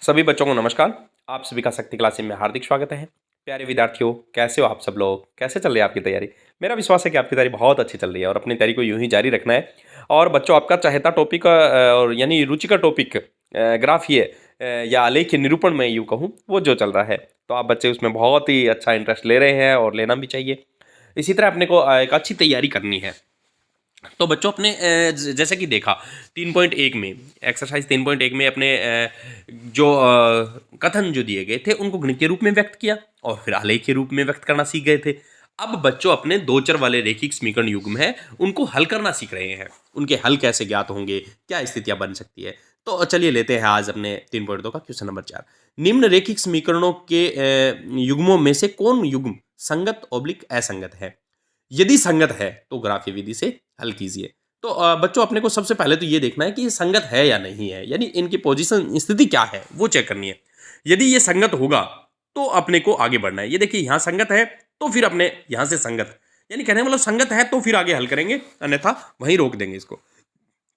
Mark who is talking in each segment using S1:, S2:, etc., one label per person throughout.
S1: सभी बच्चों को नमस्कार। आप सभी का शक्ति क्लासेस में हार्दिक स्वागत है। प्यारे विद्यार्थियों, कैसे हो आप सब लोग? कैसे चल रही है आपकी तैयारी? मेरा विश्वास है कि आपकी तैयारी बहुत अच्छी चल रही है और अपनी तैयारी को यूं ही जारी रखना है। और बच्चों, आपका चाहता टॉपिक और यानी रुचि का टॉपिक ग्राफ ही है, या आलेख निरूपण में यूँ कहूँ, वो जो चल रहा है, तो आप बच्चे उसमें बहुत ही अच्छा इंटरेस्ट ले रहे हैं और लेना भी चाहिए। इसी तरह अपने को एक अच्छी तैयारी करनी है। तो बच्चों, अपने जैसे कि देखा 3.1 में, एक्सरसाइज 3.1 में अपने जो कथन जो दिए गए थे उनको गणितीय रूप में व्यक्त किया और फिर आलेखीय रूप में व्यक्त करना सीख गए थे। अब बच्चों अपने दो चर वाले रैखिक समीकरण युग्म है उनको हल करना सीख रहे हैं। उनके हल कैसे ज्ञात होंगे, क्या स्थितियां बन सकती है। तो चलिए लेते हैं आज अपने 3.2 का क्वेश्चन नंबर 4। निम्न रैखिक समीकरणों के युग्मों में से कौन युग्म संगत ऑब्लिक असंगत है? यदि संगत है तो ग्राफीय विधि से हल कीजिए। तो बच्चों, अपने को सबसे पहले तो ये देखना है कि ये संगत है या नहीं है, यानी इनकी पोजीशन स्थिति क्या है वो चेक करनी है। यदि ये संगत होगा तो अपने को आगे बढ़ना है। ये देखिए यहाँ संगत है तो फिर अपने यहाँ से संगत, यानी कहने मतलब संगत है तो फिर आगे हल करेंगे, अन्यथा वहीं रोक देंगे इसको।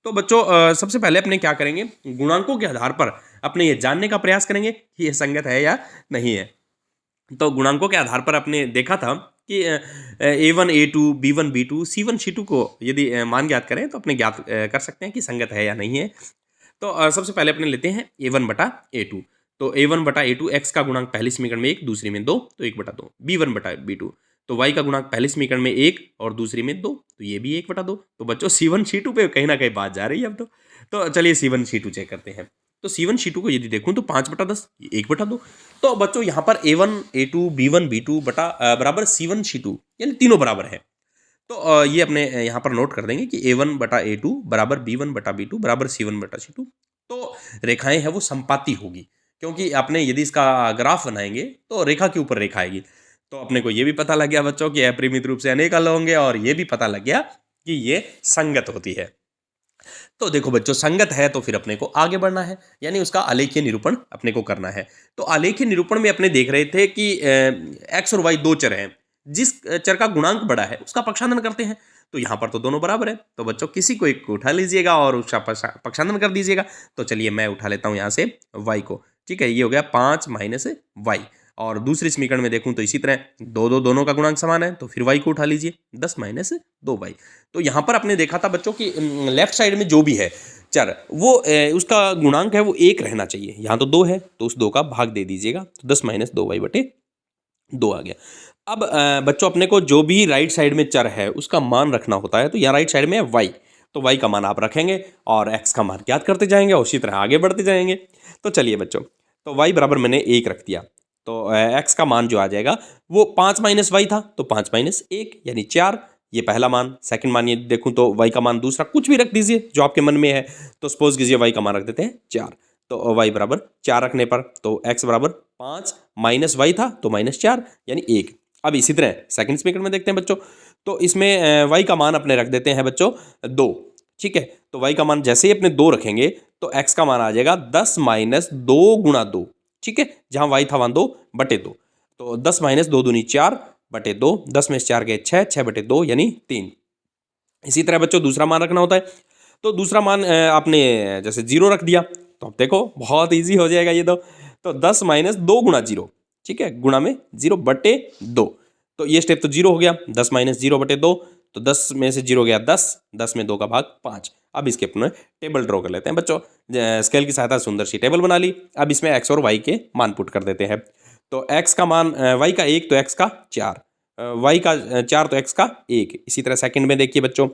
S1: तो बच्चों, सबसे पहले अपने क्या करेंगे, गुणांकों के आधार पर अपने ये जानने का प्रयास करेंगे कि ये संगत है या नहीं है। तो गुणांकों के आधार पर आपने देखा था कि A1 A2 B1 B2 C1 C2 को यदि मान ज्ञात करें तो अपने ज्ञात कर सकते हैं कि संगत है या नहीं है। तो सबसे पहले अपने लेते हैं A1 बटा A2। तो A1 बटा A2 x का गुणांक पहली समीकरण में 1, दूसरी में 2, तो 1 बटा 2। B1 बटा B2 तो y का गुणांक पहली समीकरण में 1 और दूसरी में 2, तो ये भी 1 बटा 2। तो बच्चों C1 C2 पे कहीं ना कहीं बात जा रही है अब तो चलिए C1 C2 चेक करते हैं। तो C1 C2 को यदि देखूं तो 5 बटा 10, 1 बटा 2। तो बच्चों यहाँ पर A1 A2 B1 B2 बटा बराबर C1 C2, यानी तीनों बराबर है। तो ये अपने यहाँ पर नोट कर देंगे कि A1 बटा A2 बराबर B1 बटा B2 बराबर C1 बटा C2। तो रेखाएं हैं वो संपाती होगी, क्योंकि आपने यदि इसका ग्राफ बनाएंगे तो रेखा के ऊपर रेखा आएगी। तो अपने को ये भी पता लग गया बच्चों कि अपरिमित रूप से अनेक हल होंगे, और ये भी पता लग गया कि ये संगत होती है। तो देखो बच्चों, संगत है तो फिर अपने को आगे बढ़ना है, यानी उसका आलेखीय निरूपण अपने को करना है। तो आलेखीय निरूपण में अपने देख रहे थे कि एक्स और वाई दो चर हैं, जिस चर का गुणांक बड़ा है उसका पक्षांतरण करते हैं। तो यहाँ पर तो दोनों बराबर है, तो बच्चों किसी को एक को उठा लीजिएगा और उसका पक्षांतरण कर दीजिएगा। तो चलिए मैं उठा लेता हूँ यहाँ से वाई को। ठीक है, ये हो गया 5 माइनस वाई। और दूसरी समीकरण में देखूं तो इसी तरह दोनों का गुणांक समान है, तो फिर y को उठा लीजिए 10 माइनस 2y। तो यहाँ पर आपने देखा था बच्चों कि लेफ्ट साइड में जो भी है चर वो उसका गुणांक है वो 1 रहना चाहिए। यहाँ तो 2 है तो उस 2 का भाग दे दीजिएगा, तो 10 माइनस 2y बटे 2 आ गया। अब बच्चों, अपने को जो भी राइट साइड में चर है उसका मान रखना होता है। तो यहाँ राइट साइड में है y, तो y का मान आप रखेंगे और x का मान ज्ञात करते जाएंगे और उसी तरह आगे बढ़ते जाएंगे। तो चलिए बच्चों, तो y बराबर मैंने 1 रख दिया, तो x का मान जो आ जाएगा वो 5 माइनस वाई था, तो 5 माइनस 1 यानी 4, ये पहला मान। सेकंड मान ये देखूं तो y का मान दूसरा कुछ भी रख दीजिए जो आपके मन में है। तो सपोज कीजिए y का मान रख देते हैं 4, तो y बराबर 4 रखने पर तो x बराबर 5 माइनस वाई था तो माइनस 4 यानी 1। अब इसी तरह सेकंड समीकरण में देखते हैं बच्चों, तो इसमें y का मान अपने रख देते हैं बच्चों 2। ठीक है, तो y का मान जैसे ही अपने 2 रखेंगे तो x का मान आ जाएगा 10 माइनस 2 गुणा 2। ठीक है, जहाँ y था वहाँ 2 बटे 2, तो 10 माइनस 2 दूनी 4 बटे 2, 10 में से 4 गए 6, 6 बटे 2 यानी 3। इसी तरह बच्चों दूसरा मान रखना होता है, तो दूसरा मान आपने जैसे 0 रख दिया, तो अब देखो बहुत ईजी हो जाएगा ये तो 10 माइनस 2 गुणा 0, ठीक है, गुणा में 0 बटे 2। तो ये स्टेप तो 0 हो गया, 10 माइनस 0 बटे 2, तो 10 में से 0 गया 10, 10 में 2 का भाग 5। अब इसके अपने टेबल ड्रॉ कर लेते हैं बच्चों। स्केल की सहायता से सुंदर सी टेबल बना ली। अब इसमें x और y के मान पुट कर देते हैं। तो x का मान y का 1 तो x का 4, y का 4 तो x का 1। इसी तरह सेकंड में देखिए बच्चों,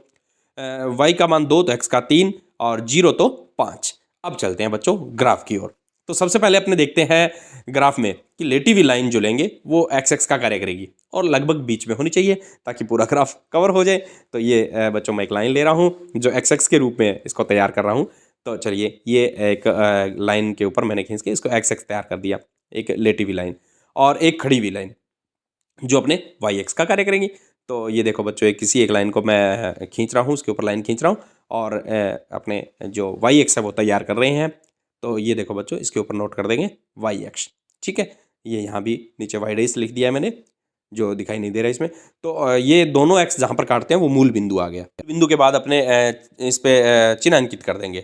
S1: y का मान 2 तो x का 3 और 0 तो 5। अब चलते हैं बच्चों ग्राफ की ओर। तो सबसे पहले अपने देखते हैं ग्राफ में कि लेटी हुई लाइन जो लेंगे वो एक्स एक्स का कार्य करेगी और लगभग बीच में होनी चाहिए ताकि पूरा ग्राफ कवर हो जाए। तो ये बच्चों मैं एक लाइन ले रहा हूँ जो एक्स एक्स के रूप में इसको तैयार कर रहा हूँ। तो चलिए ये एक लाइन के ऊपर मैंने खींच के इसको एक्स एक्स तैयार कर दिया, एक लेटी हुई लाइन और एक खड़ी हुई लाइन जो अपने वाई एक्स का कार्य करेंगी। तो ये देखो बच्चों, किसी एक लाइन को मैं खींच रहा हूँ, उसके ऊपर लाइन खींच रहा हूँ और अपने जो वाई एक्स है वो तैयार कर रहे हैं। तो ये देखो बच्चों, इसके ऊपर नोट कर देंगे वाई एक्स। ठीक है, ये यहाँ भी नीचे वाई रेस लिख दिया है मैंने, जो दिखाई नहीं दे रहा है इसमें। तो ये दोनों एक्स जहाँ पर काटते हैं वो मूल बिंदु आ गया। बिंदु के बाद अपने इस पे चिन्ह अंकित कर देंगे।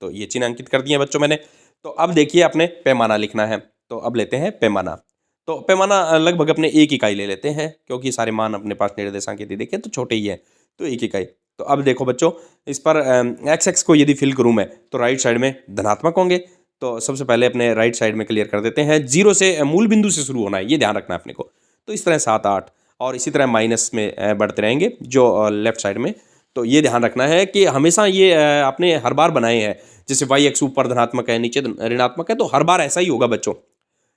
S1: तो ये चिन्ह अंकित कर दिए बच्चों मैंने। तो अब देखिए अपने पैमाना लिखना है, तो अब लेते हैं पैमाना। तो पैमाना लगभग अपने 1 इकाई ले लेते हैं, क्योंकि सारे मान अपने पास निर्देशांक यदि देखें तो छोटे ही हैं, तो 1 इकाई। तो अब देखो बच्चों, इस पर एक्स एक्स को यदि फिल करूँ मैं, तो राइट साइड में धनात्मक होंगे। तो सबसे पहले अपने राइट साइड में क्लियर कर देते हैं, 0 से मूल बिंदु से शुरू होना है, ये ध्यान रखना है अपने को। तो इस तरह 7 8 और इसी तरह माइनस में बढ़ते रहेंगे जो लेफ्ट साइड में। तो ये ध्यान रखना है कि हमेशा ये आपने हर बार बनाए हैं, जैसे वाई एक्स ऊपर धनात्मक है नीचे ऋणात्मक है, तो हर बार ऐसा ही होगा बच्चों।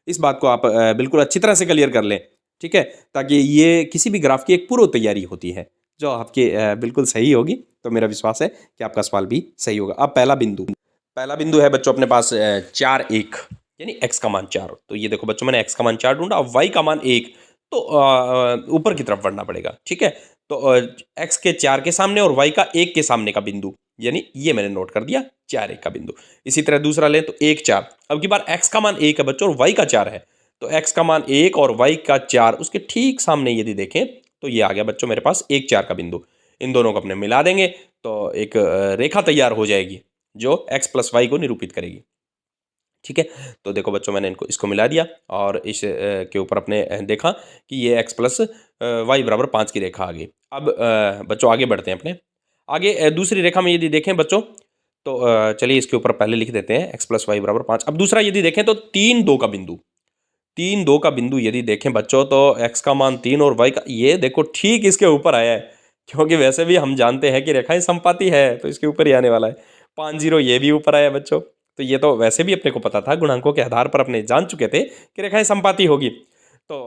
S1: इस बात को आप बिल्कुल अच्छी तरह से क्लियर कर लें, ठीक है, ताकि ये किसी भी ग्राफ की एक पूर्व तैयारी होती है जो आपकी बिल्कुल सही होगी। तो मेरा विश्वास है कि आपका सवाल भी सही होगा। अब पहला बिंदु है बच्चों अपने पास 4 1, यानी x का मान 4। तो ये देखो बच्चों, मैंने x का मान 4 ढूंढा, अब y का मान 1, तो ऊपर की तरफ बढ़ना पड़ेगा, ठीक है। तो x के 4 के सामने और y का 1 के सामने का बिंदु, यानी ये मैंने नोट कर दिया 4 1 का बिंदु। इसी तरह दूसरा लें तो 1 4, अब की बार x का मान 1 है बच्चों और y का 4 है, तो x का मान 1 और y का 4 उसके ठीक सामने यदि देखें तो ये आ गया बच्चों मेरे पास 1 4 का बिंदु। इन दोनों को अपने मिला देंगे तो एक रेखा तैयार हो जाएगी जो x प्लस वाई को निरूपित करेगी, ठीक है। तो देखो बच्चों, मैंने इसको मिला दिया और इस के ऊपर अपने देखा कि ये x प्लस वाई बराबर 5 की रेखा आ गई। अब बच्चों आगे बढ़ते हैं अपने आगे। दूसरी रेखा में यदि देखें बच्चों, तो चलिए इसके ऊपर पहले लिख देते हैं x प्लस वाई बराबर 5। अब दूसरा यदि देखें तो 3 2 का बिंदु, 3 2 का बिंदु यदि देखें बच्चों, तो x का मान 3 और y का, ये देखो ठीक इसके ऊपर आया है, क्योंकि वैसे भी हम जानते हैं कि रेखाएं समपाती है, तो इसके ऊपर ही आने वाला है। 5 0 ये भी ऊपर आया बच्चों, तो ये तो वैसे भी अपने को पता था, गुणांकों के आधार पर अपने जान चुके थे कि रेखाएं समपाती होगी। तो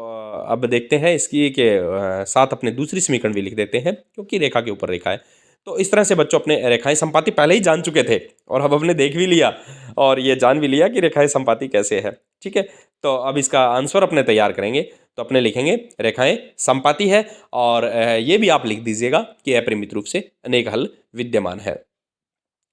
S1: अब देखते हैं इसकी के साथ अपने दूसरी समीकरण भी लिख देते हैं, क्योंकि रेखा के ऊपर रेखा है। तो इस तरह से बच्चों अपने रेखाएं समपाती पहले ही जान चुके थे और अब हमने देख भी लिया और ये जान भी लिया कि रेखाएं समपाती कैसे है, ठीक है। तो अब इसका आंसर अपने तैयार करेंगे, तो अपने लिखेंगे रेखाएं समपाती है और ये भी आप लिख दीजिएगा कि अपरिमित रूप से अनेक हल विद्यमान है,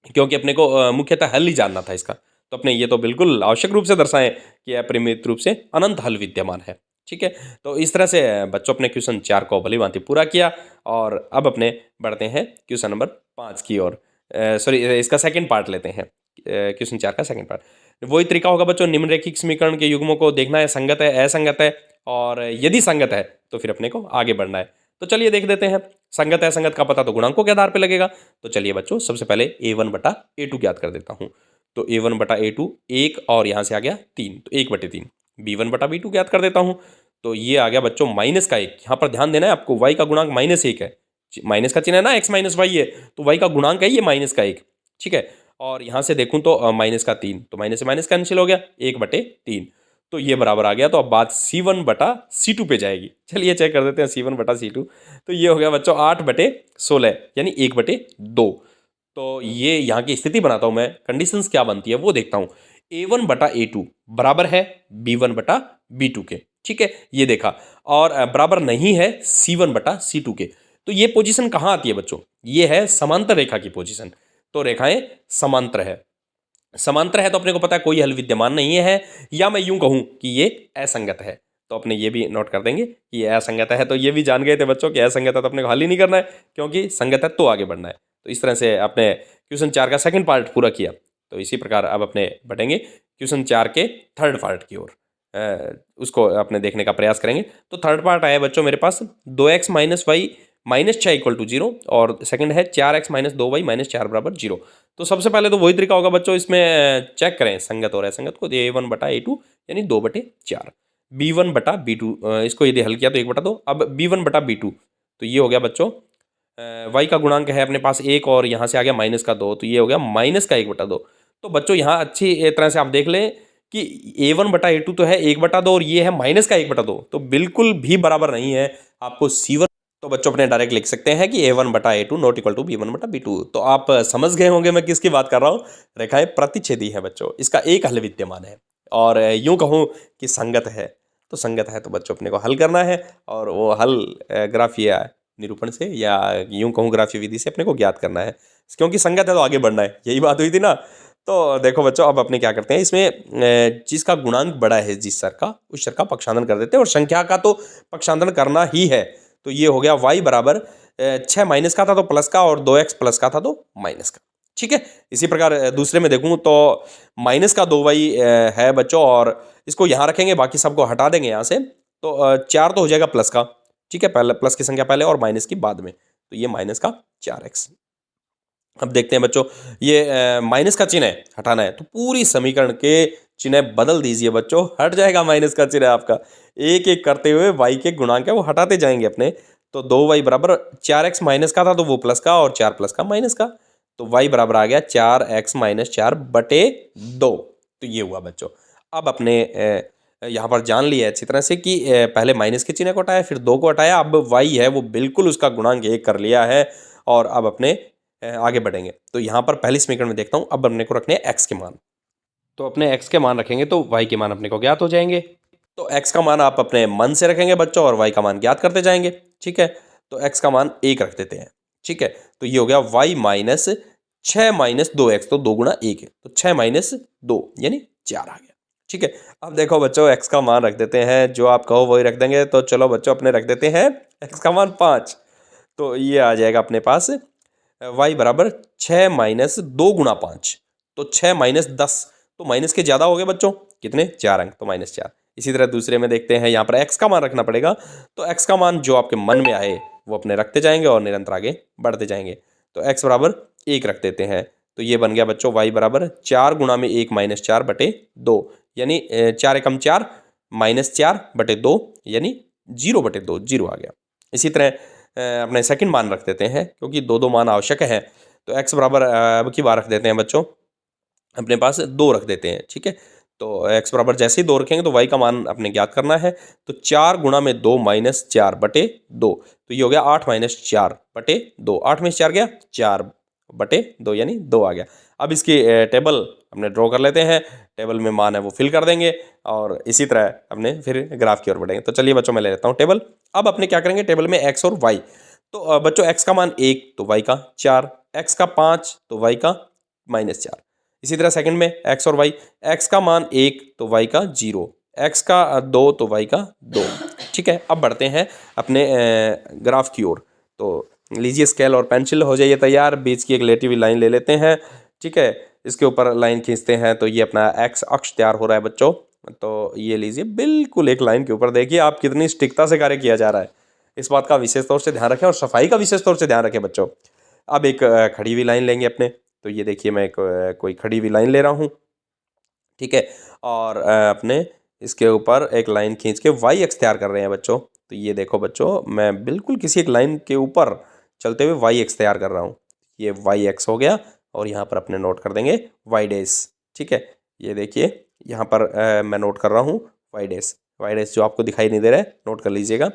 S1: क्योंकि अपने को मुख्यतः हल ही जानना था इसका। तो अपने ये तो बिल्कुल आवश्यक रूप से दर्शाएं कि अपरिमित रूप से अनंत हल विद्यमान है, ठीक है। तो इस तरह से बच्चों अपने क्वेश्चन 4 को भलीभांति पूरा किया और अब अपने बढ़ते हैं क्वेश्चन नंबर 5 की ओर। सॉरी, इसका सेकंड पार्ट लेते हैं, क्वेश्चन 4 का सेकंड पार्ट। वही तरीका होगा बच्चों, निम्नरेखिक समीकरण के युग्मों को देखना है, संगत है असंगत है, और यदि संगत है तो फिर अपने को आगे बढ़ना है। तो चलिए देख देते हैं। संगत असंगत का पता तो गुणांकों के आधार पर लगेगा। तो चलिए बच्चों, सबसे पहले a1 बटा a2 ज्ञात कर देता हूँ। तो a1 बटा a2 1 और यहाँ से आ गया 3, तो 1/3। b1 बटा b2 ज्ञात कर देता हूँ, तो ये आ गया बच्चों -1। यहाँ पर ध्यान देना है आपको, y का गुणांक -1 है, माइनस का चिन्ह है ना, x माइनस वाई है, तो y का गुणांक है ये -1, ठीक है। और यहाँ से देखूँ तो -3, तो माइनस से माइनस कैंसिल हो गया, 1/3, तो ये बराबर आ गया। तो अब बात C1 बटा C2 पे जाएगी। चलिए चेक कर देते हैं C1 बटा C2। तो ये हो गया बच्चों 8/16, यानी 1/2। तो ये यहाँ की स्थिति बनाता हूँ मैं, कंडीशंस क्या बनती है वो देखता हूँ। A1 बटा A2 बराबर है B1 बटा B2 के, ठीक है, ये देखा, और बराबर नहीं है C1 बटा C2 के। तो ये पोजीशन कहाँ आती है बच्चों, ये है समांतर रेखा की पोजीशन। तो रेखाएं समांतर है, समांतर है तो अपने को पता है कोई हल विद्यमान नहीं है, या मैं यूं कहूं कि ये असंगत है। तो अपने ये भी नोट कर देंगे कि ये असंगत है। तो ये भी जान गए थे बच्चों कि असंगत है तो अपने को हल ही नहीं करना है, क्योंकि संगत है तो आगे बढ़ना है। तो इस तरह से आपने क्वेश्चन 4 का सेकंड पार्ट पूरा किया। तो इसी प्रकार अब अपने बढ़ेंगे क्वेश्चन 4 के थर्ड पार्ट की ओर, उसको अपने देखने का प्रयास करेंगे। तो थर्ड पार्ट आया बच्चों मेरे पास 2x minus y minus 6 equal to 0, और सेकंड है 4x माइनस 2y माइनस 4 बराबर 0। तो सबसे पहले तो वही तरीका होगा बच्चों, इसमें चेक करें संगत और असंगत को। a1 बटा a2 यानी 2/4, b1 बटा b2, इसको यदि हल किया तो 1/2। अब b1 बटा b2, तो ये हो गया बच्चों y का गुणांक है अपने पास 1 और यहाँ से आ गया -2, तो ये हो गया -1/2। तो बच्चों यहाँ अच्छी तरह से आप देख लें कि a1 बटा a2 तो है 1/2 और ये है -1/2, तो बिल्कुल भी बराबर नहीं है। आपको C1, तो बच्चों अपने डायरेक्ट लिख सकते हैं कि a1 बटा a2 not equal to b1 बटा b2। तो आप समझ गए होंगे मैं किसकी बात कर रहा हूँ, रेखाएं प्रतिच्छेदी है बच्चों, इसका एक हल विद्यमान है। और यूं कहूँ कि संगत है, तो संगत है तो बच्चों अपने को हल करना है, और वो हल ग्राफीय निरूपण से या यूं कहूँ ग्राफीय विधि से अपने को ज्ञात करना है, क्योंकि संगत है तो आगे बढ़ना है, यही बात हुई थी ना। तो देखो बच्चों, अब अपने क्या करते हैं, इसमें जिसका गुणांक बड़ा है जिस चर का, उस चर का पक्षांतरण कर देते हैं, और संख्या का तो पक्षांतरण करना ही है। तो ये हो गया y बराबर 6 माइनस का था तो प्लस का, और 2x प्लस का था तो माइनस का। ठीक है। इसी प्रकार दूसरे में देखूँ तो माइनस का 2y है बच्चों, और इसको यहाँ रखेंगे, बाकी सबको हटा देंगे यहाँ से, तो 4 तो हो जाएगा प्लस का। ठीक है, पहले प्लस की संख्या पहले और माइनस की बाद में, तो ये माइनस का 4x। अब देखते हैं बच्चों, ये माइनस का चिन्ह है, हटाना है, तो पूरी समीकरण के चिन्ह बदल दीजिए बच्चों, हट जाएगा माइनस का चिन्ह आपका। एक एक करते हुए y के गुणांक है वो हटाते जाएंगे अपने। तो 2y बराबर 4x माइनस का था तो वो प्लस का, और 4 प्लस का माइनस का, तो y बराबर आ गया 4x माइनस 4 बटे 2। तो ये हुआ बच्चों। अब अपने यहाँ पर जान लिया अच्छी तरह से कि पहले माइनस के चिन्ह को हटाया, फिर 2 को हटाया, अब y है वो बिल्कुल उसका गुणांक 1 कर लिया है, और अब अपने आगे बढ़ेंगे। तो यहाँ पर पहली समीकरण में देखता हूँ, अब अपने को रखने हैं x के मान। तो अपने x के मान रखेंगे तो y के मान अपने को ज्ञात हो जाएंगे। तो x का मान आप अपने मन से रखेंगे बच्चों, और y का मान ज्ञात करते जाएंगे। ठीक है, तो x का मान 1 रख देते हैं। ठीक है, तो ये हो गया y माइनस 6 माइनस 2x, तो 2 गुणा 1 है, तो 6 माइनस 2 यानी 4 आ गया। ठीक है, अब देखो बच्चों x का मान रख देते हैं, जो आप कहो वही रख देंगे। तो चलो बच्चों अपने रख देते हैं x का मान 5, तो ये आ जाएगा अपने पास y बराबर 6 माइनस 2 गुणा 5, तो 6 माइनस 10, तो माइनस के ज़्यादा हो गए बच्चों, कितने 4 अंक, तो माइनस 4। इसी तरह दूसरे में देखते हैं, यहाँ पर x का मान रखना पड़ेगा, तो x का मान जो आपके मन में आए वो अपने रखते जाएंगे और निरंतर आगे बढ़ते जाएंगे। तो x बराबर 1 रख देते हैं, तो ये बन गया बच्चों y बराबर 4 गुणा में 1 माइनस 4 बटे 2, यानी 4 एकम 4 माइनस 4 बटे 2, यानी 0 बटे 2, 0 आ गया। इसी तरह अपने सेकंड मान रख देते हैं, क्योंकि दो दो मान आवश्यक हैं। तो x बराबर अब की बार रख देते हैं बच्चों, अपने पास 2 रख देते हैं। ठीक है, तो x बराबर जैसे ही 2 रखेंगे तो y का मान अपने ज्ञात करना है। तो 4 गुणा में 2 माइनस 4 बटे 2, तो ये हो गया 8 माइनस 4 बटे 2, 8 में से 4 गया 4 बटे 2, यानी 2 आ गया। अब इसकी टेबल अपने ड्रॉ कर लेते हैं, टेबल में मान है वो फिल कर देंगे, और इसी तरह अपने फिर ग्राफ की ओर बढ़ेंगे। तो चलिए बच्चों मैं ले लेता हूँ टेबल। अब अपने क्या करेंगे, टेबल में x और y, तो बच्चों x का मान 1 तो y का 4, x का 5 तो y का माइनस 4। इसी तरह सेकंड में x और y, x का मान 1 तो y का 0, x का 2 तो y का 2। ठीक है, अब बढ़ते हैं अपने ग्राफ की ओर। तो लीजिए स्केल और पेंसिल, हो जाइए तैयार, बीच की एक लेटी हुई लाइन ले लेते हैं। ठीक है, इसके ऊपर लाइन खींचते हैं, तो ये अपना x अक्ष तैयार हो रहा है बच्चों। तो ये लीजिए बिल्कुल एक लाइन के ऊपर, देखिए आप कितनी सटीकता से कार्य किया जा रहा है, इस बात का विशेष तौर से ध्यान रखें, और सफाई का विशेष तौर से ध्यान रखें बच्चों। अब एक खड़ी हुई लाइन लेंगे अपने, तो ये देखिए मैं एक कोई खड़ी हुई लाइन ले रहा हूँ। ठीक है, और अपने इसके ऊपर एक लाइन खींच के वाई एक्स तैयार कर रहे हैं बच्चों। तो ये देखो बच्चों, मैं बिल्कुल किसी एक लाइन के ऊपर चलते हुए वाई एक्स तैयार कर रहा हूँ। ये वाई एक्स हो गया, और यहाँ पर अपने नोट कर देंगे वाई डैश। ठीक है, ये देखिए यहाँ पर मैं नोट कर रहा हूँ वाई डैश। वाई डैश जो आपको दिखाई नहीं दे रहा है, नोट कर लीजिएगा।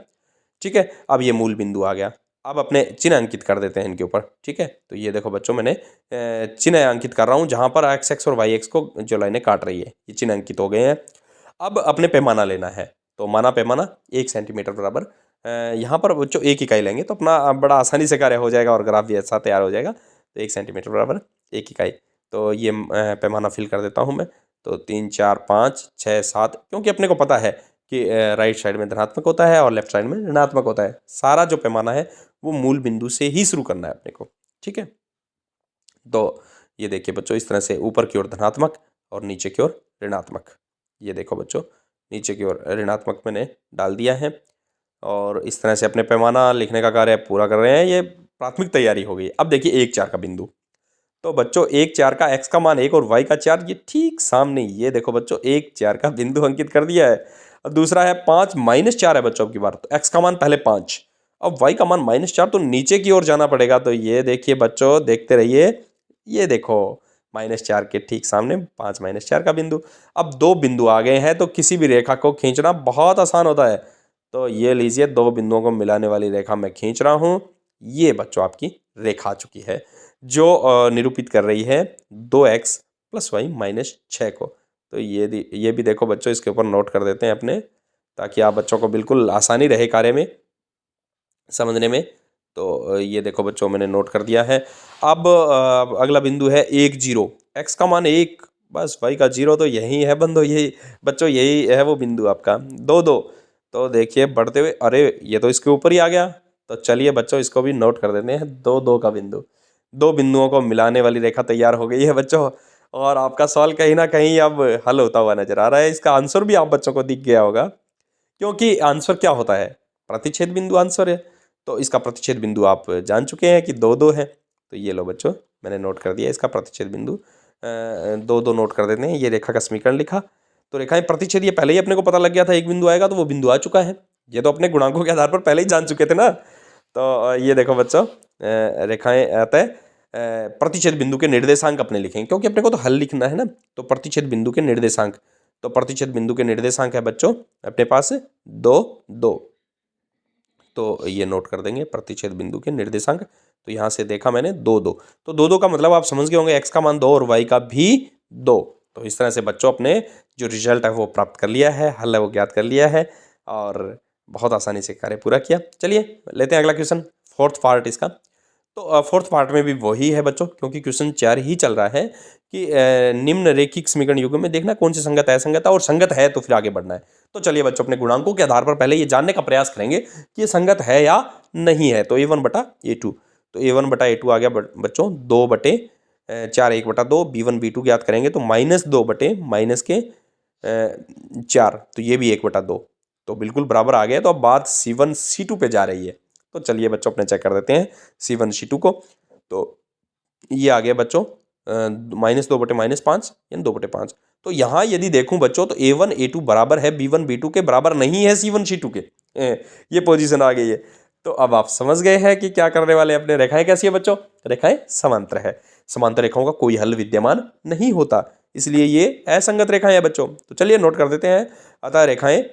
S1: ठीक है, अब ये मूल बिंदु आ गया। अब अपने चिन्ह अंकित कर देते हैं इनके ऊपर। ठीक है, तो ये देखो बच्चों, मैंने चिन्ह अंकित कर रहा हूँ जहाँ पर एक्स एक्स और वाई एक्स को जो लाइनें काट रही है, ये चिन्ह अंकित हो गए हैं। अब अपने पैमाना लेना है, तो माना पैमाना 1 सेंटीमीटर बराबर, यहाँ पर बच्चों 1 इकाई लेंगे तो अपना बड़ा आसानी से कार्य हो जाएगा, और ग्राफ भी ऐसा तैयार हो जाएगा। तो 1 सेंटीमीटर बराबर 1 इकाई, तो ये पैमाना फिल कर देता हूँ मैं। तो 3 4 5 6 7, क्योंकि अपने को पता है कि राइट साइड में धनात्मक होता है और लेफ्ट साइड में ऋणात्मक होता है। सारा जो पैमाना है वो मूल बिंदु से ही शुरू करना है अपने को। ठीक है, तो ये देखिए बच्चों, इस तरह से ऊपर की ओर धनात्मक और नीचे की ओर ऋणात्मक। ये देखो बच्चों, नीचे की ओर ऋणात्मक मैंने डाल दिया है, और इस तरह से अपने पैमाना लिखने का कार्य पूरा कर रहे हैं। ये प्राथमिक तैयारी हो गई। अब देखिए 1 4 का बिंदु, तो बच्चों 1 4 का x का मान 1 और y का 4, ये ठीक सामने, ये देखो बच्चों 1 4 का बिंदु अंकित कर दिया है। अब दूसरा है 5 माइनस 4 है बच्चों, अब की बार तो x का मान पहले 5, अब y का मान माइनस 4, तो नीचे की ओर जाना पड़ेगा। तो ये देखिए बच्चों, देखते रहिए, ये देखो -4 के ठीक सामने 5 माइनस 4 का बिंदु। अब 2 बिंदु आ गए हैं, तो किसी भी रेखा को खींचना बहुत आसान होता है। तो ये लीजिए 2 बिंदुओं को मिलाने वाली रेखा मैं खींच रहा हूँ। ये बच्चों आपकी रेखा आ चुकी है, जो निरूपित कर रही है 2x + y - 6 को। तो ये भी देखो बच्चों, इसके ऊपर नोट कर देते हैं अपने, ताकि आप बच्चों को बिल्कुल आसानी रहे कार्य में समझने में। तो ये देखो बच्चों, मैंने नोट कर दिया है। अब अगला बिंदु है 1 0, x का मान 1, बस y का 0, तो यही है बंधो, यही बच्चों, यही है वो बिंदु आपका 2 2। तो देखिए बढ़ते हुए, अरे ये तो इसके ऊपर ही आ गया। तो चलिए बच्चों, इसको भी नोट कर देते हैं 2 2 का बिंदु। दो बिंदुओं को मिलाने वाली रेखा तैयार हो गई है बच्चों, और आपका सवाल कहीं ना कहीं अब हल होता हुआ नजर आ रहा है। इसका आंसर भी आप बच्चों को दिख गया होगा, क्योंकि आंसर क्या होता है, प्रतिच्छेद बिंदु आंसर है। तो इसका प्रतिच्छेद बिंदु आप जान चुके हैं कि दो दो है। तो ये लो बच्चों, मैंने नोट कर दिया इसका प्रतिच्छेद बिंदु, दो दो नोट कर देते हैं। ये रेखा का समीकरण लिखा, तो रेखाएं प्रतिच्छेद ये पहले ही अपने को पता लग गया था, एक बिंदु आएगा तो वो बिंदु आ चुका है। ये तो अपने गुणांकों के आधार पर पहले ही जान चुके थे ना। तो ये देखो बच्चों, रेखाएं अतः प्रतिच्छेद बिंदु के निर्देशांक अपने लिखेंगे, क्योंकि अपने को तो हल लिखना है ना। तो प्रतिच्छेद बिंदु के निर्देशांक, तो प्रतिच्छेद बिंदु के निर्देशांक है बच्चों अपने पास 2 2। तो ये नोट कर देंगे प्रतिच्छेद बिंदु के निर्देशांक। तो यहाँ से देखा मैंने 2 2, तो 2 2 का मतलब आप समझ गए होंगे, x का मान 2 और y का भी 2। तो इस तरह से बच्चों अपने जो रिजल्ट है वो प्राप्त कर लिया है, हल है वो ज्ञात कर लिया है, और बहुत आसानी से कार्य पूरा किया। चलिए लेते हैं अगला क्वेश्चन, फोर्थ पार्ट इसका। तो फोर्थ पार्ट में भी वही है बच्चों, क्योंकि क्वेश्चन 4 ही चल रहा है कि निम्न रेखिक समीकरण युग्म में देखना कौन सी संगत है, असंगत है, और संगत है तो फिर आगे बढ़ना है। तो चलिए बच्चों अपने गुणांकों के आधार पर पहले ये जानने का प्रयास करेंगे कि ये संगत है या नहीं है। तो a1/a2, तो a1/a2 आ गया बच्चों 2/4, 1/2, b1 b2 ज्ञात करेंगे तो -2/-4, तो ये भी 1/2, तो बिल्कुल बराबर आ गया। तो अब बात C1 C2 पे जा रही है। तो चलिए बच्चों अपने चेक कर देते हैं C1 C2 को। तो ये आ गया बच्चों -2/-5 यानी 2/5। तो यहाँ यदि देखूं बच्चों तो a1 a2 बराबर है b1 b2 के बराबर नहीं है C1 C2 के, ये पोजीशन आ गई है। तो अब आप समझ गए हैं कि क्या करने वाले अपने। रेखाएं कैसी है बच्चों, रेखाएं समांतर है। समांतर रेखाओं का कोई हल विद्यमान नहीं होता, इसलिए ये असंगत रेखाएं हैं बच्चों। तो चलिए नोट कर देते हैं, अतः रेखाएं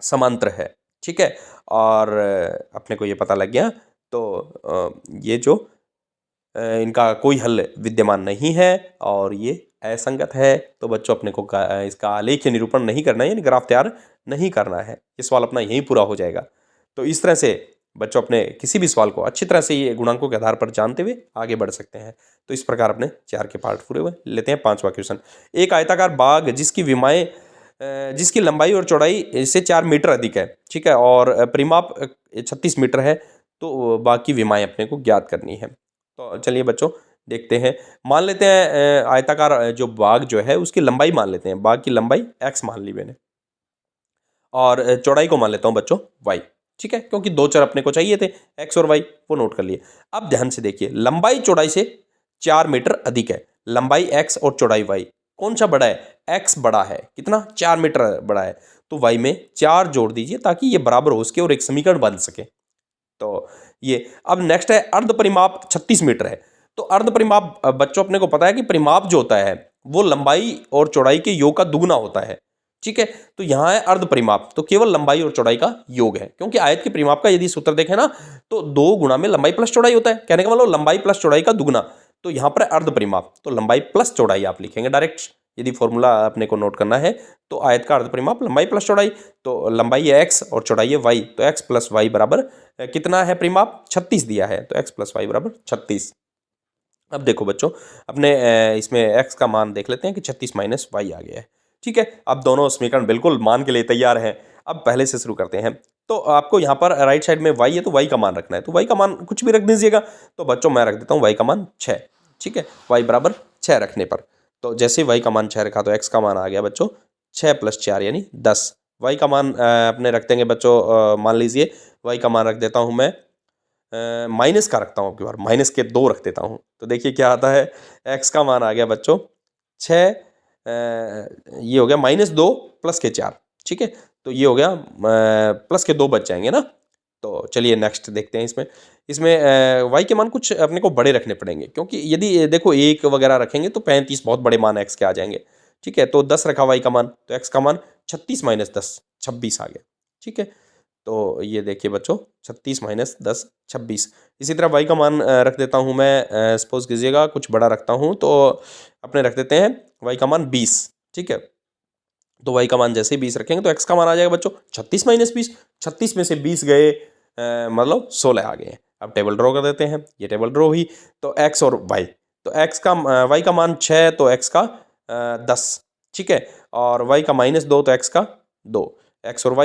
S1: समांतर है, ठीक है। और अपने को ये पता लग गया, तो ये जो इनका कोई हल विद्यमान नहीं है और ये असंगत है। तो बच्चों अपने को इसका आलेखीय निरूपण नहीं करना है, यानी ग्राफ तैयार नहीं करना है। ये सवाल अपना यहीं पूरा हो जाएगा। तो इस तरह से बच्चों अपने किसी भी सवाल को अच्छी तरह से ये गुणांकों के आधार पर जानते हुए आगे बढ़ सकते हैं। तो इस प्रकार अपने 4 के पार्ट पूरे हुए। लेते हैं 5वां क्वेश्चन। एक आयताकार बाग जिसकी लंबाई और चौड़ाई से 4 मीटर अधिक है, ठीक है, और परिमाप 36 मीटर है, तो बाग की विमाएं अपने को ज्ञात करनी है। तो चलिए बच्चों देखते हैं। मान लेते हैं आयताकार जो बाग जो है उसकी लंबाई मान लेते हैं, बाग की लंबाई x मान ली मैंने, और चौड़ाई को मान लेता हूँ बच्चों y, ठीक है, क्योंकि दो चर अपने को चाहिए थे x और y, वो नोट कर लिए। अब ध्यान से देखिए, लंबाई चौड़ाई से 4 मीटर अधिक है, लंबाई x और चौड़ाई y, कौन सा बड़ा है, x बड़ा है, कितना, 4 मीटर बड़ा है, तो y में 4 जोड़ दीजिए ताकि ये बराबर हो सके और एक समीकरण बन सके। तो ये अब नेक्स्ट है अर्ध परिमाप 36 मीटर है। तो अर्ध परिमाप बच्चों अपने को पता है कि परिमाप जो होता है वो लंबाई और चौड़ाई के योग का दुगना होता है, ठीक है। तो यहाँ है अर्ध परिमाप, तो केवल लंबाई और चौड़ाई का योग है, क्योंकि आयत के परिमाप का यदि सूत्र देखें ना तो 2 गुणा में लंबाई प्लस चौड़ाई होता है, कहने का मतलब लंबाई प्लस चौड़ाई का दुगना। तो यहाँ पर अर्ध परिमाप, तो लंबाई प्लस चौड़ाई आप लिखेंगे डायरेक्ट, यदि फॉर्मूला अपने को नोट करना है। तो आयत का अर्ध परिमाप लंबाई प्लस चौड़ाई, तो लंबाई है x और चौड़ाई है y, तो x प्लस वाई बराबर कितना है परिमाप, 36 दिया है, तो x प्लस वाई बराबर 36। अब देखो बच्चों अपने इसमें x का मान देख लेते हैं कि 36 माइनस वाई आ गया है, ठीक है। अब दोनों समीकरण बिल्कुल मान के लिए तैयार हैं। अब पहले से शुरू करते हैं। तो आपको यहाँ पर राइट साइड में y है तो y का मान रखना है, तो y का मान कुछ भी रख दीजिएगा। तो बच्चों मैं रख देता हूँ y का मान 6, ठीक है, y बराबर 6 रखने पर, तो जैसे y का मान 6 रखा तो x का मान आ गया बच्चों 6 + 4 यानी 10। y का मान अपने रख देंगे बच्चों, मान लीजिए y का मान रख देता हूँ मैं, माइनस का रखता हूँ, अब की बार माइनस के 2 रख देता हूँ। तो देखिए क्या आता है, x का मान आ गया बच्चों 6, ये हो गया -2 + के 4, ठीक है, तो ये हो गया प्लस के 2 बच जाएंगे ना। तो चलिए नेक्स्ट देखते हैं। इसमें y के मान कुछ अपने को बड़े रखने पड़ेंगे, क्योंकि यदि देखो 1 वगैरह रखेंगे तो 35 बहुत बड़े मान x के आ जाएंगे, ठीक है। तो 10 रखा y का मान, तो x का मान 36 - 10 26 आ गया, ठीक है। तो ये देखिए बच्चों 36 - 10 26। इसी तरह y का मान रख देता हूँ मैं, सपोज कीजिएगा कुछ बड़ा रखता हूँ, तो अपने रख देते हैं y का मान 20, ठीक है। तो y का मान जैसे ही 20 रखेंगे तो x का मान आ जाएगा बच्चों 36 - 20, 36 में से 20 गए, मतलब 16 आ गए। अब टेबल ड्रॉ कर देते हैं, ये टेबल ड्रॉ हुई। तो x और y, तो y का मान 6 तो x का 10, ठीक है, और y का -2 तो x का 2, x और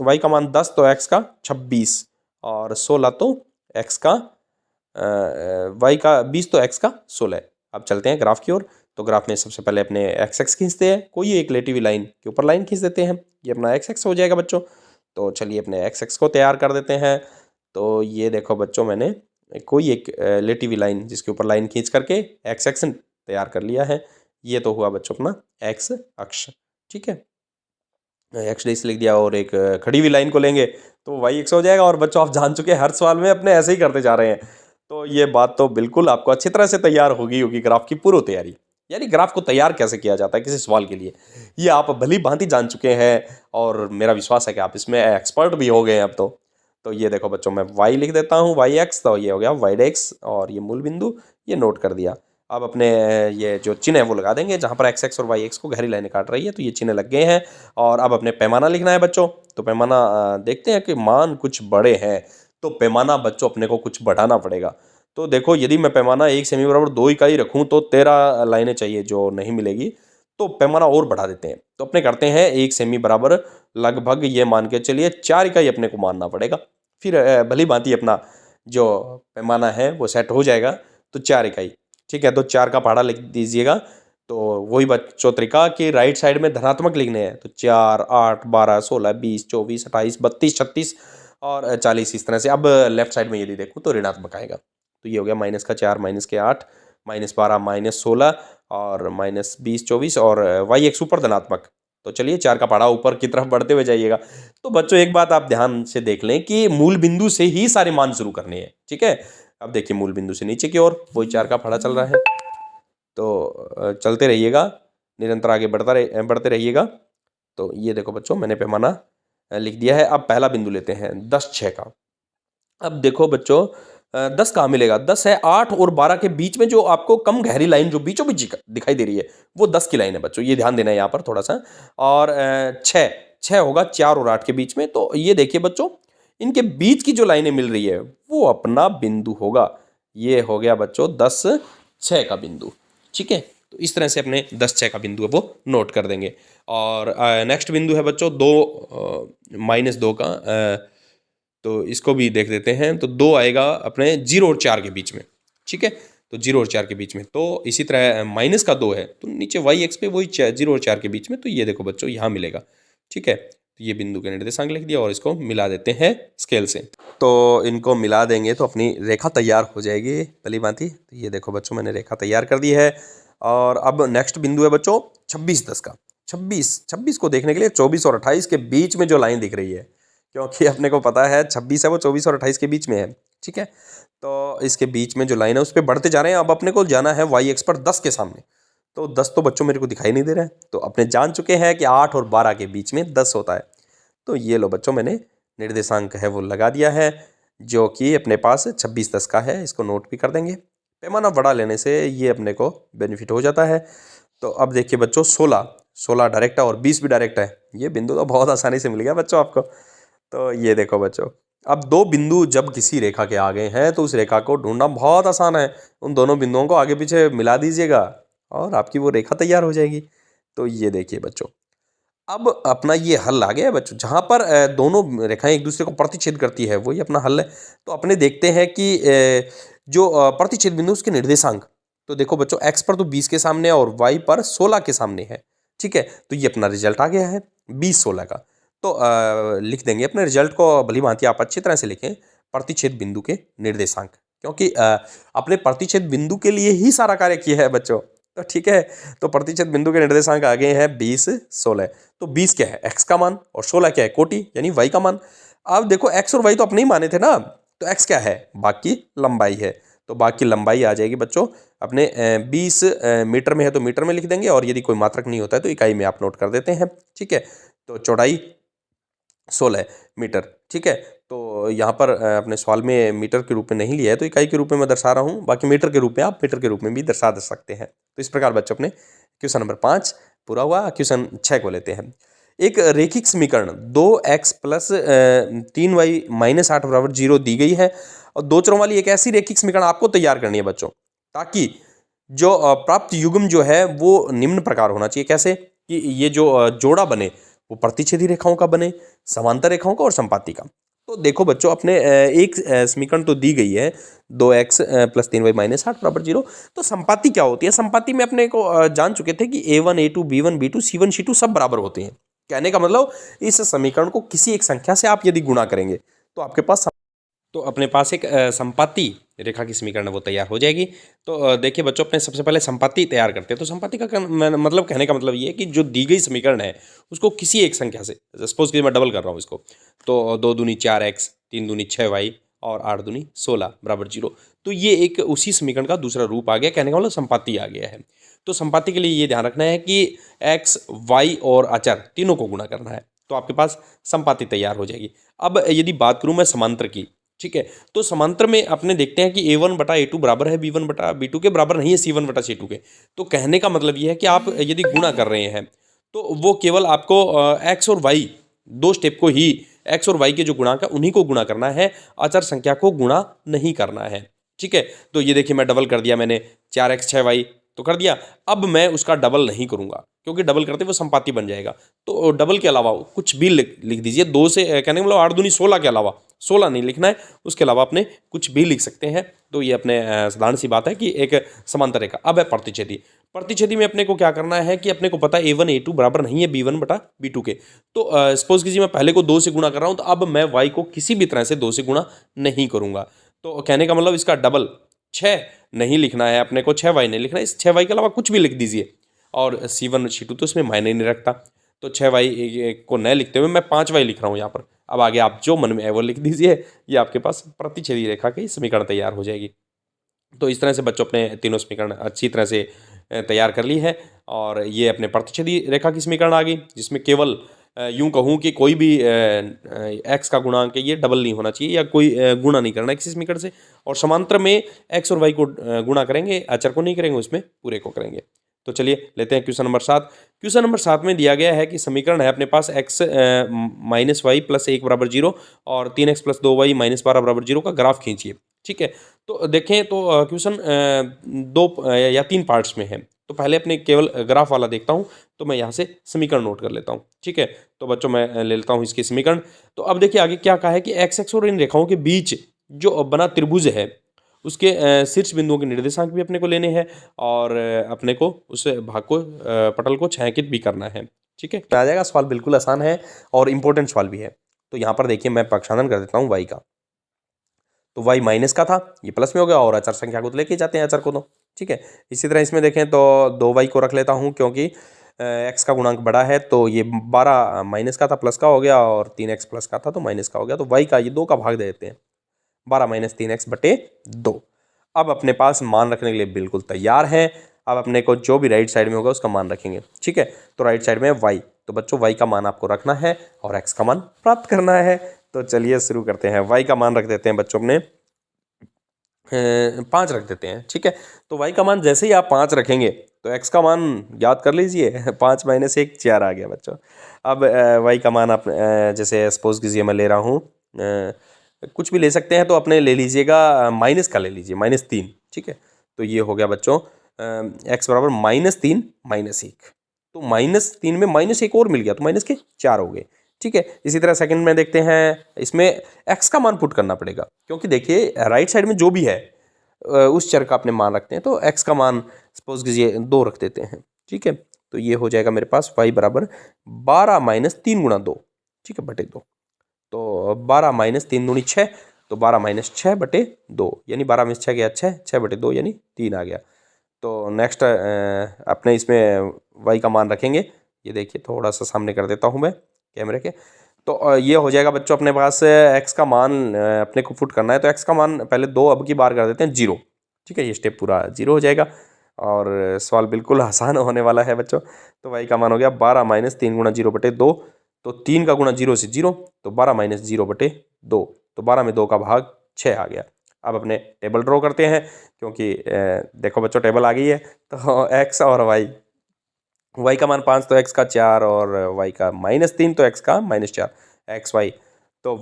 S1: y का मान 10 तो x का 26, और 16 तो x का वाई का 20 तो एक्स का 16 है। अब चलते हैं ग्राफ की ओर। तो ग्राफ में सबसे पहले अपने एक्स एक्स खींचते हैं, कोई एक लेटी हुई लाइन के ऊपर लाइन खींच देते हैं, ये अपना एक्स एक्स हो जाएगा बच्चों। तो चलिए अपने एक्स एक्स को तैयार कर देते हैं। तो ये देखो बच्चों, मैंने कोई एक लेटी हुई लाइन जिसके ऊपर लाइन खींच करके एक्स एक्स तैयार कर लिया है। ये तो हुआ बच्चों अपना एक्स अक्ष, ठीक है। एक्स डे से लिख दिया, और एक खड़ी हुई लाइन को लेंगे तो वाई एक्स हो जाएगा। और बच्चों आप जान चुके हैं हर सवाल में अपने ऐसे ही करते जा रहे हैं, तो ये बात तो बिल्कुल आपको अच्छी तरह से तैयार होगी होगी ग्राफ की पूर्व तैयारी। यानी ग्राफ को तैयार कैसे किया जाता है किसी सवाल के लिए, ये आप भली भांति जान चुके हैं, और मेरा विश्वास है कि आप इसमें एक्सपर्ट भी हो गए हैं अब तो। तो ये देखो बच्चों, मैं वाई लिख देता हूँ, वाई एक्स, तो ये हो गया वाई एक्स, और ये मूल बिंदु ये नोट कर दिया। अब अपने ये जो चिन्ह है वो लगा देंगे, जहाँ पर एक्स एक्स और वाई एक्स को गहरी लाइनें काट रही है, तो ये चिन्ह लग गए हैं। और अब अपने पैमाना लिखना है बच्चों। तो पैमाना देखते हैं कि मान कुछ बड़े हैं, तो पैमाना बच्चों अपने को कुछ बढ़ाना पड़ेगा। तो देखो, यदि मैं पैमाना 1 सेमी बराबर 2 इकाई रखूँ तो 13 लाइनें चाहिए, जो नहीं मिलेगी। तो पैमाना और बढ़ा देते हैं, तो अपने करते हैं 1 सेमी बराबर लगभग ये मान के चलिए 4 इकाई अपने को मानना पड़ेगा। फिर भली भांति अपना जो पैमाना है वो सेट हो जाएगा। तो 4 इकाई, ठीक है। तो 4 का पहाड़ा लिख दीजिएगा। तो वही बच्चों तरीका कि राइट साइड में धनात्मक लिखने हैं, तो 4, 8, 12, 16, 20, 24, 28, 32, 36 और 40, इस तरह से। अब लेफ्ट साइड में यदि देखूँ तो ऋणात्मक आएगा। तो ये हो गया माइनस का 4, माइनस के 8, माइनस 12, माइनस 16 और माइनस 20, 24 और वाई एक्स ऊपर धनात्मक। तो चलिए 4 का पहाड़ा ऊपर की तरफ बढ़ते हुए जाइएगा। तो बच्चों एक बात आप ध्यान से देख लें कि मूल बिंदु से ही सारे मान शुरू करने हैं, ठीक है। अब देखिए मूल बिंदु से नीचे की ओर वही 4 का पहाड़ा चल रहा है। तो चलते रहिएगा, निरंतर आगे बढ़ते रहिएगा। तो ये देखो बच्चों, मैंने पैमाना लिख दिया है। अब पहला बिंदु लेते हैं 10, 6 का। अब देखो बच्चों, 10 कहाँ मिलेगा? 10 है 8 और 12 के बीच में, जो आपको कम गहरी लाइन जो बीचों बीच दिखाई दे रही है वो 10 की लाइन है बच्चों, ये ध्यान देना है यहाँ पर थोड़ा सा। और 6 होगा 4 और 8 के बीच में। तो ये देखिए बच्चों, इनके बीच की जो लाइनें मिल रही है वो अपना बिंदु होगा। ये हो गया बच्चों 10, 6 का बिंदु, ठीक है। तो इस तरह से अपने 10, 6 का बिंदु है वो नोट कर देंगे। और नेक्स्ट बिंदु है बच्चों 2, -2 का। तो इसको भी देख देते हैं। तो 2 आएगा अपने 0 और 4 के बीच में, ठीक है। तो 0 और 4 के बीच में। तो इसी तरह माइनस का 2 है, तो नीचे वाई एक्स पे वही 0 और 4 के बीच में। तो ये देखो बच्चों यहाँ मिलेगा, ठीक है। तो ये बिंदु के निर्देशांक लिख दिया और इसको मिला देते हैं स्केल से। तो इनको मिला देंगे तो अपनी रेखा तैयार हो जाएगी भली भांति। तो ये देखो बच्चों, मैंने रेखा तैयार कर दी है। और अब नेक्स्ट बिंदु है बच्चों 26, 10 का। 26 को देखने के लिए 24 और 28 के बीच में जो लाइन दिख रही है, क्योंकि अपने को पता है 26 है वो 24 और 28 के बीच में है, ठीक है। तो इसके बीच में जो लाइन है उस पर बढ़ते जा रहे हैं। अब अपने को जाना है वाई एक्स पर 10 के सामने। तो 10 तो बच्चों मेरे को दिखाई नहीं दे रहा है, तो अपने जान चुके हैं कि 8 और 12 के बीच में 10 होता है। तो ये लो बच्चों, मैंने निर्देशांक है वो लगा दिया है, जो कि अपने पास 26, 10 का है। इसको नोट भी कर देंगे। पैमाना बड़ा लेने से ये अपने को बेनिफिट हो जाता है। तो अब देखिए बच्चों 16 डायरेक्ट है और 20 भी डायरेक्ट है। ये बिंदु तो बहुत आसानी से मिल गया बच्चों आपको। तो ये देखो बच्चों, अब 2 बिंदु जब किसी रेखा के आगे हैं तो उस रेखा को ढूंढना बहुत आसान है। उन दोनों बिंदुओं को आगे पीछे मिला दीजिएगा और आपकी वो रेखा तैयार हो जाएगी। तो ये देखिए बच्चों, अब अपना ये हल आ गया है बच्चों, जहाँ पर दोनों रेखाएं एक दूसरे को प्रतिच्छेद करती है, वही अपना हल है। तो अपने देखते हैं कि जो प्रतिच्छेद बिंदु उसके निर्देशांक, तो देखो बच्चों x पर तो 20 के सामने है और y पर 16 के सामने है, ठीक है। तो ये अपना रिजल्ट आ गया है 20, 16 का। तो लिख देंगे अपने रिजल्ट को, भली भांति आप अच्छी तरह से लिखें, प्रतिच्छेद बिंदु के निर्देशांक, क्योंकि अपने प्रतिच्छेद बिंदु के लिए ही सारा कार्य किया है बच्चों। तो ठीक है, तो प्रतिच्छेद बिंदु के निर्देशांक आ गए हैं 20, 16। तो 20 क्या है? x का मान, और 16 क्या है? कोटि यानी y का मान। अब देखो x और y तो अपने ही माने थे ना, तो x क्या है? बाकी लंबाई है। तो बाकी लंबाई आ जाएगी बच्चों अपने 20 मीटर में है तो मीटर में लिख देंगे, और यदि कोई मात्रक नहीं होता है तो इकाई में आप नोट कर देते हैं, ठीक है। तो चौड़ाई 16 मीटर, ठीक है। तो यहाँ पर अपने सवाल में मीटर के रूप में नहीं लिया है, तो इकाई के रूप में मैं दर्शा रहा हूँ। बाकी मीटर के रूप में आप मीटर के रूप में भी दर्शा सकते हैं। तो इस प्रकार बच्चों अपने क्वेश्चन नंबर 5 पूरा हुआ। क्वेश्चन 6 को लेते हैं। एक रेखिक समीकरण 2x प्लस 3y माइनस 8 बराबर 0 दी गई है, और 2 चरों वाली एक ऐसी रेखिक समीकरण आपको तैयार करनी है बच्चों, ताकि जो प्राप्त युग्म जो है वो निम्न प्रकार होना चाहिए। कैसे? कि ये जो जोड़ा बने वो प्रतिच्छेदी रेखाओं का बने, समांतर रेखाओं का और संपाती का। तो देखो बच्चों, अपने एक समीकरण तो दी गई है 2x प्लस 3y माइनस 8 बराबर 0। तो संपाति क्या होती है? संपाति में अपने को जान चुके थे कि a1 a2 b1 b2 c1 c2 सब बराबर होते हैं। कहने का मतलब इस समीकरण को किसी एक संख्या से आप यदि गुणा करेंगे तो आपके पास तो अपने पास एक संपाति रेखा की समीकरण है वो तैयार हो जाएगी। तो देखिए बच्चों, अपने सबसे पहले संपाति तैयार करते हैं। तो संपाति का मतलब कहने का मतलब ये है कि जो दी गई समीकरण है उसको किसी एक संख्या से, सपोज कि मैं डबल कर रहा हूँ इसको, तो 2 दूनी 4x, 3 दूनी 6y और 8 दूनी 16 बराबर 0। तो ये एक उसी समीकरण का दूसरा रूप आ गया, कहने का मतलब संपाति आ गया है। तो संपाति के लिए ये ध्यान रखना है कि x, y और अचर तीनों को गुणा करना है, तो आपके पास संपाति तैयार हो जाएगी। अब यदि बात करूँ मैं समांतर की, ठीक है, तो समांतर में अपने देखते हैं कि a1 बटा a2 बराबर है b1 बटा b2 के बराबर नहीं है c1 बटा c2 के। तो कहने का मतलब ये है कि आप यदि गुणा कर रहे हैं तो वो केवल आपको x और y दो स्टेप को ही, x और y के जो गुणांक है उन्हीं को गुणा करना है, अचर संख्या को गुणा नहीं करना है। ठीक है, तो ये देखिए मैं डबल कर दिया मैंने, 4x 6y तो कर दिया। अब मैं उसका डबल नहीं करूंगा क्योंकि डबल करते वो संपाति बन जाएगा। तो डबल के अलावा कुछ भी लिख दीजिए, 2 से कहने का मतलब 8 दूनी 16 के अलावा 16 नहीं लिखना है, उसके अलावा अपने कुछ भी लिख सकते हैं। तो ये अपने साधारण सी बात है कि एक समांतर रेखा। अब है प्रतिच्छेदी। प्रतिच्छेदी में अपने को क्या करना है कि अपने को पता है a1 a2 बराबर नहीं है b1 बटा b2 के। तो सपोज कीजिए मैं पहले को 2 से गुणा कर रहा हूँ, तो अब मैं y को किसी भी तरह से 2 से गुणा नहीं करूँगा। तो कहने का मतलब इसका डबल 6 नहीं लिखना है अपने को, 6y नहीं लिखना है, इस 6y के अलावा कुछ भी लिख दीजिए। और c1 c2 तो इसमें मायने नहीं रखता, तो 6y को न लिखते हुए मैं 5y लिख रहा हूँ यहाँ पर। अब आगे आप जो मन में है वो लिख दीजिए, ये आपके पास प्रतिच्छेदी रेखा की समीकरण तैयार हो जाएगी। तो इस तरह से बच्चों अपने तीनों समीकरण अच्छी तरह से तैयार कर ली है। और ये अपने प्रतिच्छेदी रेखा की समीकरण आ गई, जिसमें केवल यूं कहूँ कि कोई भी एक्स का गुणांक है ये डबल नहीं होना चाहिए, या कोई गुणा नहीं करना है किसी समीकरण से। और समांतर में एक्स और वाई को गुणा करेंगे, अचर को नहीं करेंगे, उसमें पूरे को करेंगे। तो चलिए लेते हैं क्वेश्चन नंबर 7। क्वेश्चन नंबर 7 में दिया गया है कि समीकरण है अपने पास x माइनस वाई प्लस 1 बराबर 0 और 3x प्लस 2y माइनस 12 बराबर 0 का ग्राफ खींचिए। ठीक है, तो देखें तो क्वेश्चन 2 या 3 पार्ट्स में है। तो पहले अपने केवल ग्राफ वाला देखता हूँ, तो मैं यहाँ से समीकरण नोट कर लेता हूँ। ठीक है, तो बच्चों मैं ले लेता हूँ इसके समीकरण। तो अब देखिए आगे क्या कहा है कि एक्स एक्स और इन रेखाओं के बीच जो बना त्रिभुज है उसके शीर्ष बिंदुओं के निर्देशांक भी अपने को लेने हैं, और अपने को उस भाग को पटल को छायांकित भी करना है। ठीक है, आ जाएगा। सवाल बिल्कुल आसान है और इम्पोर्टेंट सवाल भी है। तो यहाँ पर देखिए मैं पक्षांतरण कर देता हूँ वाई का। तो वाई माइनस का था, ये प्लस में हो गया, और अचर संख्या को तो लेके जाते हैं अचर को। तो ठीक है, इसी तरह इसमें देखें तो 2y को रख लेता हूँ क्योंकि x का गुणांक बड़ा है। तो ये 12 माइनस का था, प्लस का हो गया, और 3x प्लस का था तो माइनस का हो गया। तो y का ये 2 का भाग दे देते हैं, 12 माइनस 3x बटे 2। अब अपने पास मान रखने के लिए बिल्कुल तैयार है। अब अपने को जो भी राइट साइड में होगा उसका मान रखेंगे। ठीक है, तो राइट साइड में y, तो बच्चों y का मान आपको रखना है और x का मान प्राप्त करना है। तो चलिए शुरू करते हैं। y का मान रख देते हैं बच्चों अपने 5 रख देते हैं। ठीक है, तो y का मान जैसे ही आप 5 रखेंगे तो x का मान याद कर लीजिए, 5 माइनस 1 4 आ गया बच्चों। अब y का मान आप जैसे सपोज कीजिए मैं ले रहा हूँ, कुछ भी ले सकते हैं, तो अपने ले लीजिएगा माइनस का ले लीजिए, -3। ठीक है, तो ये हो गया बच्चों x बराबर -3 -1। तो -3 में -1 और मिल गया तो माइनस के 4 हो गए। ठीक है, इसी तरह सेकंड में देखते हैं, इसमें x का मान पुट करना पड़ेगा क्योंकि देखिए राइट साइड में जो भी है उस चर का अपने मान रखते हैं। तो x का मान सपोज कीजिए 2 रख देते हैं। ठीक है, तो ये हो जाएगा मेरे पास y बराबर 12 माइनस 3 गुणा 2। ठीक है, बटे 2। तो 12 माइनस 3 दूनी 6, तो 12 माइनस 6 बटे 2, यानी 12 में 6 गया 6, 6 बटे 2 यानी 3 आ गया। तो नेक्स्ट अपने इसमें y का मान रखेंगे। ये देखिए थोड़ा सा सामने कर देता हूँ मैं कैमरे के। तो ये हो जाएगा बच्चों अपने पास x का मान अपने को पुट करना है। तो x का मान पहले 2 अब की बार कर देते हैं 0। ठीक है, ये स्टेप पूरा 0 हो जाएगा और सवाल बिल्कुल आसान होने वाला है बच्चों। तो y का मान हो गया 12 माइनस 3 गुणा 0 बटे 2। तो 3 का गुणा 0 से 0, तो 12 माइनस 0 बटे 2। तो 12 में 2 का भाग 6 आ गया। अब अपने टेबल ड्रॉ करते हैं क्योंकि देखो बच्चों टेबल आ गई है। तो x और y का मान 5 तो x का 4, और y का -3 तो x का -4, xy। तो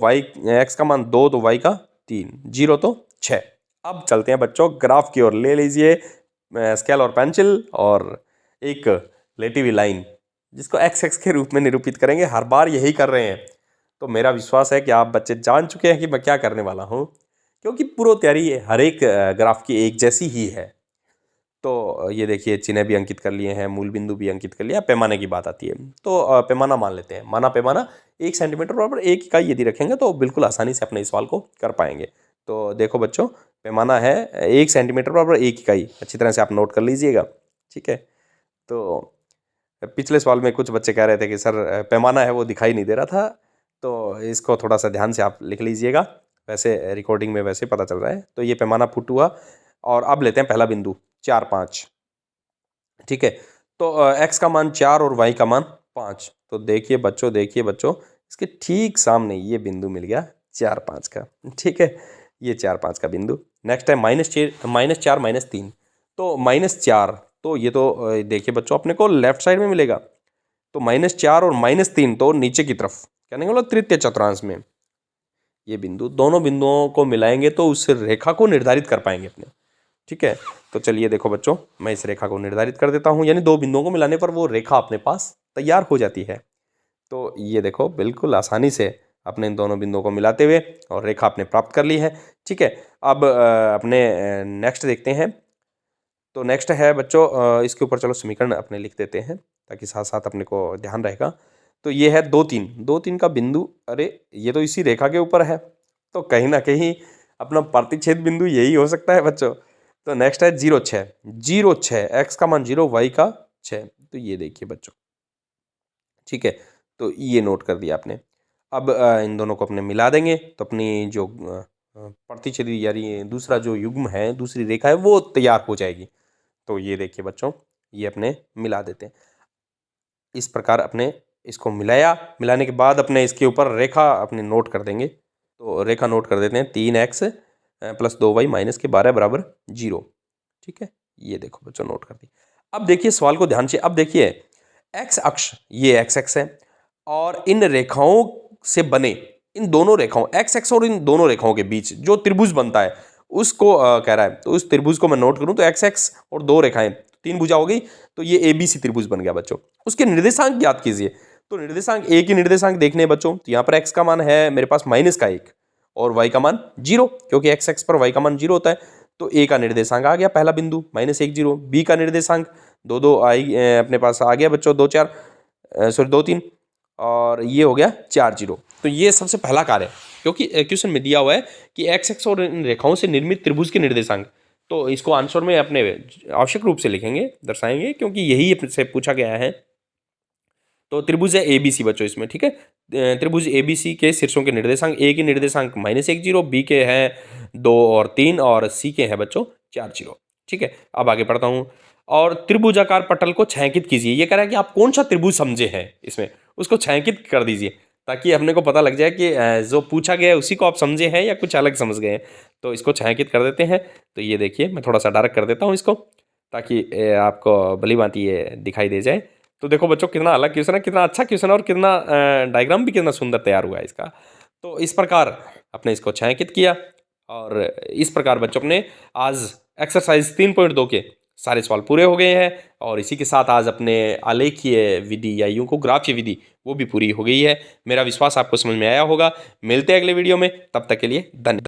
S1: x का मान 2 तो y का 3, 0 तो 6। अब चलते हैं बच्चों ग्राफ की ओर। ले लीजिए स्केल और पेंसिल और एक लेटी हुई लाइन जिसको x के रूप में निरूपित करेंगे। हर बार यही कर रहे हैं, तो मेरा विश्वास है कि आप बच्चे जान चुके हैं कि मैं क्या करने वाला हूँ, क्योंकि पूर्व तैयारी हर एक ग्राफ की एक जैसी ही है। तो ये देखिए चिन्ह भी अंकित कर लिए हैं, मूल बिंदु भी अंकित कर लिया। पैमाने की बात आती है तो पैमाना मान लेते हैं। माना पैमाना 1 सेंटीमीटर बराबर 1 इकाई यदि रखेंगे तो बिल्कुल आसानी से अपने इस सवाल को कर पाएंगे। तो देखो बच्चों, पैमाना है 1 सेंटीमीटर बराबर 1 इकाई, अच्छी तरह से आप नोट कर लीजिएगा। ठीक है, तो पिछले सवाल में कुछ बच्चे कह रहे थे कि सर पैमाना है वो दिखाई नहीं दे रहा था, तो इसको थोड़ा सा ध्यान से आप लिख लीजिएगा। वैसे रिकॉर्डिंग में वैसे पता चल रहा है। तो ये पैमाना पुट हुआ और अब लेते हैं पहला बिंदु 4, 5। ठीक है, तो एक्स का मान 4 और वाई का मान 5। तो देखिए बच्चों, इसके ठीक सामने ये बिंदु मिल गया 4, 5 का। ठीक है, ये 4, 5 का बिंदु। नेक्स्ट है -4 -3। तो -4 तो ये तो देखिए बच्चों अपने को लेफ्ट साइड में मिलेगा। तो -4 और -3 तो नीचे की तरफ, कहने का मतलब तृतीय चतुर्थांश में ये बिंदु, दोनों बिंदुओं को मिलाएंगे तो उस रेखा को निर्धारित कर पाएंगे अपने। ठीक है, तो चलिए देखो बच्चों, मैं इस रेखा को निर्धारित कर देता हूँ, यानी दो बिंदुओं को मिलाने पर वो रेखा अपने पास तैयार हो जाती है। तो ये देखो बिल्कुल आसानी से अपने इन दोनों बिंदुओं को मिलाते हुए और रेखा आपने प्राप्त कर ली है। ठीक है, अब अपने नेक्स्ट देखते हैं। तो नेक्स्ट है बच्चों, इसके ऊपर चलो समीकरण अपने लिख देते हैं ताकि साथ साथ अपने को ध्यान रहेगा। तो ये है 2, 3, 2, 3 का बिंदु। अरे ये तो इसी रेखा के ऊपर है, तो कहीं ना कहीं अपना प्रतिच्छेद बिंदु यही हो सकता है बच्चों। तो नेक्स्ट है 0, 6, 0, 6, एक्स का मान 0, वाई का 6। तो ये देखिए बच्चों, ठीक है, तो ये नोट कर दिया आपने। अब इन दोनों को अपने मिला देंगे तो अपनी जो प्रतिच्छेदी यानी दूसरा जो युग्म है, दूसरी रेखा है, वो तैयार हो जाएगी। तो ये देखिए बच्चों, ये अपने मिला देते हैं। इस प्रकार अपने इसको मिलाने के बाद अपने इसके ऊपर रेखा अपने नोट कर देंगे। तो रेखा नोट कर देते हैं 3x + 2y - 12 बराबर 0। ठीक है, ये देखो बच्चों नोट कर दी। अब देखिए सवाल को ध्यान से, अब देखिए x अक्ष, ये x अक्ष है और इन रेखाओं से बने इन दोनों रेखाओं x अक्ष और इन दोनों रेखाओं के बीच जो त्रिभुज बनता है उसको कह रहा है। तो उस त्रिभुज को मैं नोट करूं तो x अक्ष और दो रेखाएं, 3 भुजा हो गई, तो ये ABC त्रिभुज बन गया बच्चों। उसके निर्देशांक ज्ञात कीजिए। तो निर्देशांक, एक ही निर्देशांक देखने हैं बच्चों। तो यहाँ पर x का मान है मेरे पास -1 और y का मान 0, क्योंकि x अक्ष पर y का मान 0 होता है। तो a का निर्देशांक आ गया पहला बिंदु -1, 0। b का निर्देशांक 2, 2 अपने पास आ गया बच्चों, 2, 4 2, 3 और ये हो गया 4, 0। तो ये सबसे पहला कार्य है, क्योंकि क्वेश्चन में दिया हुआ है कि x अक्ष और इन रेखाओं से निर्मित त्रिभुज के निर्देशांक। तो इसको आंसर में अपने आवश्यक रूप से लिखेंगे, दर्शाएंगे, क्योंकि यही से पूछा गया है। तो त्रिभुज है ABC बच्चों इसमें। ठीक है, त्रिभुज ABC के शीर्षों के निर्देशांक, A के निर्देशांक -1, 0, B के हैं 2 और 3 और C के हैं बच्चों 4, 0। ठीक है, अब आगे पढ़ता हूँ। और त्रिभुजाकार पटल को छायांकित कीजिए। ये कह रहा है कि आप कौन सा त्रिभुज समझे हैं इसमें, उसको छायांकित कर दीजिए ताकि अपने को पता लग जाए कि जो पूछा गया है उसी को आप समझे हैं या कुछ अलग समझ गए हैं। तो इसको छायांकित कर देते हैं। तो ये देखिए मैं थोड़ा सा डार्क कर देता हूँ इसको, ताकि आपको भली भांति ये दिखाई दे जाए। तो देखो बच्चों कितना अलग क्वेश्चन है, कितना अच्छा क्वेश्चन है और कितना डायग्राम भी कितना सुंदर तैयार हुआ है इसका। तो इस प्रकार अपने इसको छायांकित किया और इस प्रकार बच्चों अपने आज एक्सरसाइज 3.2 के सारे सवाल पूरे हो गए हैं। और इसी के साथ आज अपने आलेखीय विधि या यूं को ग्राफीय विधि वो भी पूरी हो गई है। मेरा विश्वास आपको समझ में आया होगा। मिलते हैं अगले वीडियो में, तब तक के लिए धन्यवाद।